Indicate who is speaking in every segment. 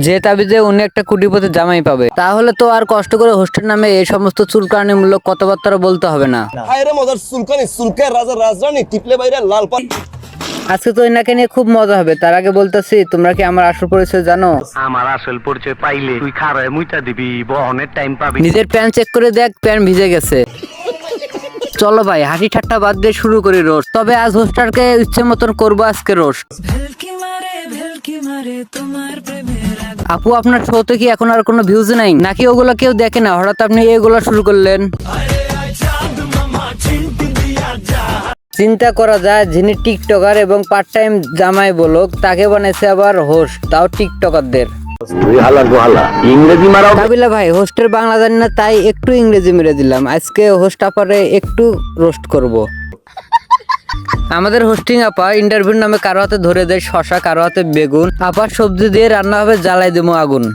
Speaker 1: যে তাবিজে উনি একটা কোটিপতি জামাই পাবে, তাহলে তো আর কষ্ট করে হোস্টের নামে এই সমস্ত চুলকানিমূলক কথাবার্তা বলতে হবে না।
Speaker 2: হায়রে মজার চুলকানি, চুলকে রাজা রাজরানী টিপলে বাইরে লাল পান।
Speaker 1: আজকে তো এনাকে নিয়ে খুব মজা হবে। তার আগে বলতেছি, তোমরা কি আমার আসল পরিচয় জানো?
Speaker 3: আমার আসল পরিচয় পাইলে তুই খারায় মুইতা দিবি, বহনের টাইম পাবি।
Speaker 1: নিজের প্যান্ট চেক করে দেখ, প্যান্ট ভিজে গেছে। চলো ভাই, হাসি ঠাট্টা বাদ দিয়ে শুরু করি রোস্ট। তবে আজ হোস্টারকে ইচ্ছে মতন করবো আজকে রোস্ট। আপু, আপনার শোতে কি এখন আর কোনো ভিউজ নাই নাকি ওগুলো কেউ দেখে না? হঠাৎ আপনি এগুলো শুরু করলেন। চিন্তা করা যায়, যিনি টিকটকার এবং পার্ট টাইম জামাই বলক, তাকে বানাইছে আবার হোস্ট, তাও টিকটকারদের।
Speaker 3: ইংরেজি মারাও।
Speaker 1: কাবিলা ভাই, হোস্টের বাংলা জানি না, তাই একটু ইংরেজি মেরে দিলাম। আজকে হোস্ট আপারে একটু রোস্ট করব। আমাদের হোস্টিং আপা ইন্টারভিউ নামে কারো হাতে ধরে দেয় শশা, কারো হাতে বেগুন। আপার সবজি দিয়ে রান্না হবে, জ্বালাই দেবো আগুন।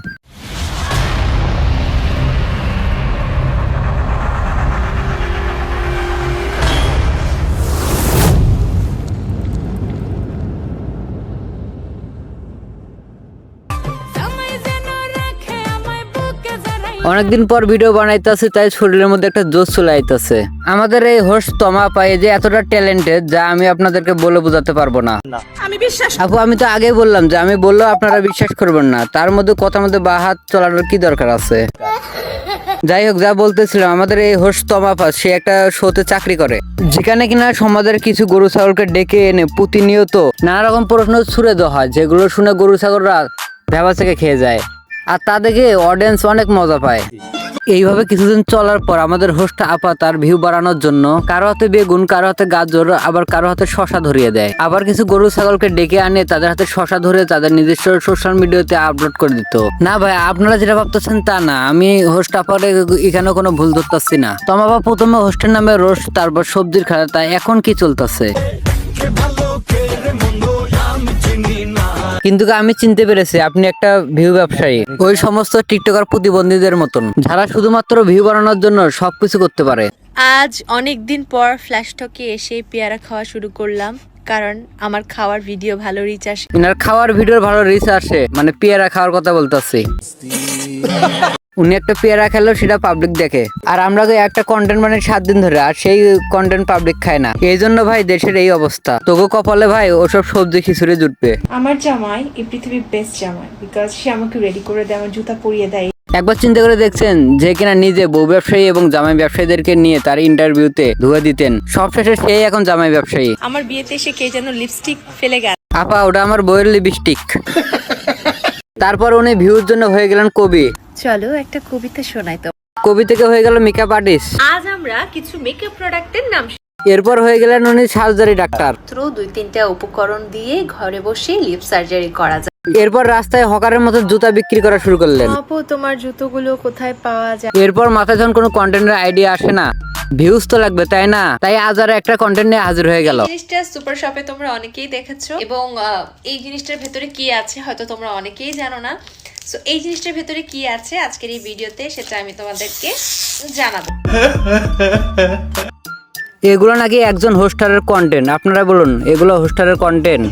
Speaker 1: অনেকদিন পর ভিডিও বানাইতেছে, তাই শরীরের মধ্যে একটা জোশ চলে আইতেছে। আমাদের এই হোস্ট তমা পাই যে এতটা ট্যালেন্টেড, যা আমি আপনাদেরকে বলে বোঝাতে পারবো না। আপু, আমি তো আগেই বললাম যে আমি বললেও আপনারা বিশ্বাস করবেন না। তার মধ্যে কথার মধ্যে বা হাত চলানোর কি দরকার আছে? যাই হোক, যা বলতেছিলাম, আমাদের এই হোস্ট তমা পাস, সে একটা শোতে চাকরি করে, যেখানে কিনা সমাজের কিছু গরু ছাগলকে ডেকে এনে প্রতিনিয়ত নানা রকম প্রশ্ন ছুড়ে দেওয়া হয়, যেগুলো শুনে গরু ছাগলরা ভেবা থেকে খেয়ে যায়। আর তা দেখে অডিয়েন্স অনেক মজা পায়। এইভাবে কিছুদিন চলার পর আমাদের হোস্ট আপা তার ভিউ বাড়ানোর জন্য কারো হাতে বেগুন, কারো হাতে গাজর, আবার কারো হাতে শশা ধরিয়ে দেয়। আবার কিছু গরু ছাগলকে ডেকে আনে, তাদের হাতে শশা ধরে তাদের নিজস্ব সোশ্যাল মিডিয়াতে আপলোড করে দিত। না ভাই, আপনারা যেটা ভাবতেছেন তা না, আমি হোস্ট আপারে এখানে কোনো ভুল ধরতেছি না। তমাবা প্রথমে হোস্টের নামে রোস্ট, তারপর সবজির খেলা, তাই এখন কি চলতেছে? কিন্তু আমি চিনতে পেরেছি, আপনি একটা ভিউ ব্যবসায়ী, ওই সমস্ত টিকটকার প্রতিবন্ধীদের মতন, যারা শুধুমাত্র ভিউ বানানোর জন্য সবকিছু করতে পারে।
Speaker 4: আজ অনেক দিন পর ফ্ল্যাশ টকে এসে পেয়ারা খাওয়া শুরু করলাম, কারণ আমার খাওয়ার ভিডিও ভালো রিচ আসে।
Speaker 1: এনার খাওয়ার ভিডিওর ভালো রিচ আসে, মানে পেয়ারা খাওয়ার কথা বলতেছি। উনি একটা পেয়ারা খেলেও সেটা পাবলিক দেখে, আর আমরা তো একটা কন্টেন্ট মানে 7 দিন ধরে, আর সেই কন্টেন্ট পাবলিক খায় না। এই জন্য ভাই দেশের এই অবস্থা। তোকে কপালে ভাই ওসব সবজি খিচুড়ি জুটবে।
Speaker 5: আমার জামাই এই পৃথিবীর বেস্ট জামাই, বিকজ সে আমাকে রেডি করে দেয়, আমার জুতা পরিয়ে দেয়।
Speaker 1: একবার চিন্তা করে দেখছেন, যে কিনা নিজে বউ ব্যবসায়ী এবং জামাই ব্যবসায়ীদেরকে নিয়ে তার ইন্টারভিউতে ধুয়ে দিতেন, সবশেষে সেই এখন জামাই ব্যবসায়ী।
Speaker 4: আমার বিয়েতে এসে কে যেন লিপস্টিক ফেলে গেল।
Speaker 1: আপা, ওটা আমার বইয়ের লিপস্টিক। তারপর উনি ভিউর জন্য হয়ে গেলেন কবি।
Speaker 4: চলো একটা কবিতা শোনাই তো।
Speaker 1: কবি থেকে হয়ে গেল মেকআপ আর্টিস্ট।
Speaker 4: আজ আমরা কিছু মেকআপ প্রোডাক্টের নাম
Speaker 1: এরপর হয়ে গেলেন উনি সার্জারি ডাক্তার।
Speaker 4: মাত্র 2-3টা উপকরণ দিয়ে ঘরে বসে লিপ সার্জারি করা যায়।
Speaker 1: এরপর রাস্তায় হকারের মতো জুতা বিক্রি করা শুরু করলেন।
Speaker 4: আপু, তোমার জুতোগুলো কোথায় পাওয়া যায়?
Speaker 1: এরপর মাথায় যখন কোনো কন্টেন্টের আইডিয়া আসে না, ভিউজ তো লাগবে তাই না, তাই আজ আর একটা কন্টেন্ট নিয়ে হাজির হয়ে গেল।
Speaker 4: জিনিসটা সুপার শপে তোমরা অনেকেই দেখেছো, এবং এই জিনিসটার ভেতরে কি আছে হয়তো তোমরা অনেকেই জানো না। সো এই জিনিসটার ভেতরে কি আছে আজকের এই ভিডিওতে, সেটা আমি তোমাদেরকে জানাবো।
Speaker 1: এগুলো নাকি একজন হোস্টারের কন্টেন্ট। আপনারা বলুন, এগুলো হোস্টারের কন্টেন্ট?